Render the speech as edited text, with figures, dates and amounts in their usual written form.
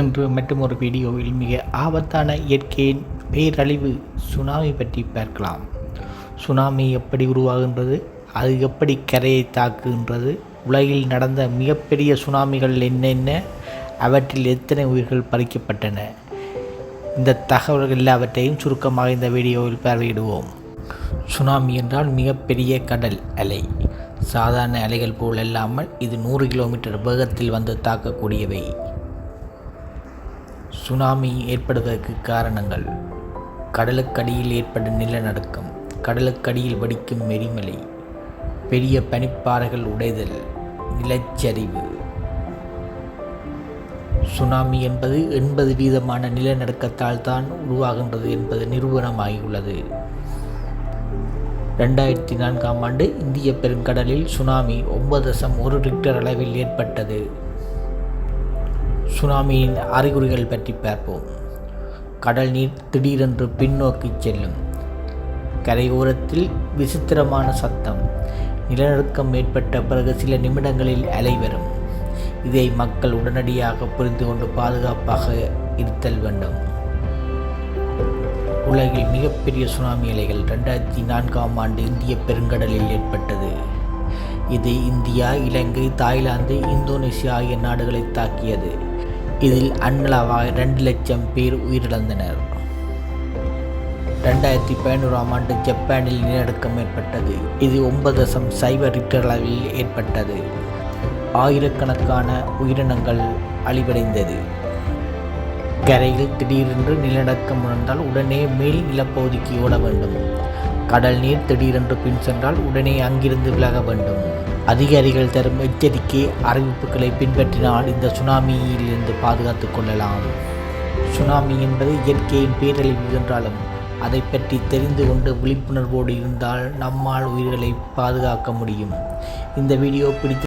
என்று மற்றொரு வீடியோவில் மிக ஆபத்தான இயற்கையின் பேரழிவு சுனாமி பற்றி பார்க்கலாம். சுனாமி எப்படி உருவாகின்றது, அது எப்படி கரையை தாக்குகின்றது, உலகில் நடந்த மிகப்பெரிய சுனாமிகள் என்னென்ன, அவற்றில் எத்தனை உயிர்கள் பறிக்கப்பட்டன, இந்த தகவல்கள் எல்லாவற்றையும் சுருக்கமாக இந்த வீடியோவில் பார்வையிடுவோம். சுனாமி என்றால் மிகப்பெரிய கடல் அலை. சாதாரண அலைகள் போல் இல்லாமல் இது 100 கிலோமீட்டர் வேகத்தில் வந்து தாக்கக்கூடியவை. சுனாமி ஏற்படுவதற்கு காரணங்கள்: கடலுக்கடியில் ஏற்படும் நிலநடுக்கம், கடலுக்கடியில் வெடிக்கும் எரிமலை, பெரிய பனிப்பாறைகள் உடைதல், நிலச்சரிவு. சுனாமி என்பது 80% நிலநடுக்கத்தால் தான் உருவாகின்றது என்பது நிரூபணமாகியுள்ளது. 2004ஆம் ஆண்டு இந்திய பெருங்கடலில் சுனாமி 9.1 ரிக்டர் அளவில் ஏற்பட்டது. சுனாமியின் அறிகுறிகள் பற்றி பார்ப்போம். கடல் நீர் திடீரென்று பின்னோக்கி செல்லும், கரையோரத்தில் விசித்திரமான சத்தம், நிலநடுக்கம் ஏற்பட்ட பிறகு சில நிமிடங்களில் அலை வரும். இதை மக்கள் உடனடியாக புரிந்து கொண்டு பாதுகாப்பாக இருத்தல் வேண்டும். உலகில் மிகப்பெரிய சுனாமி அலைகள் 2004ஆம் ஆண்டு இந்திய பெருங்கடலில் ஏற்பட்டது. இது இந்தியா, இலங்கை, தாய்லாந்து, இந்தோனேசியா ஆகிய நாடுகளை தாக்கியது. இதில் அண்ணளவாக 2 லட்சம் பேர் உயிரிழந்தனர். 2011ஆம் ஆண்டு ஜப்பானில் நிலநடுக்கம் ஏற்பட்டது. இது 9.0 ரிக்டர் அளவில் ஏற்பட்டது. ஆயிரக்கணக்கான உயிரினங்கள் அழிவடைந்தது. கரையில் திடீரென்று நிலநடுக்கம் உணர்ந்தால் உடனே மேல் நிலப்பகுதிக்கு ஓட வேண்டும். கடல் நீர் திடீரென்று பின் சென்றால் உடனே அங்கிருந்து விலக வேண்டும். அதிகாரிகள் தரும் எச்சரிக்கை அறிவிப்புகளை பின்பற்றினால் இந்த சுனாமியிலிருந்து பாதுகாத்துக் கொள்ளலாம். சுனாமி என்பது இயற்கையின் பேரழிவு என்றாலும் அதை பற்றி தெரிந்து கொண்டு விழிப்புணர்வோடு இருந்தால் நம்மால் உயிர்களை பாதுகாக்க முடியும். இந்த வீடியோ பிடித்து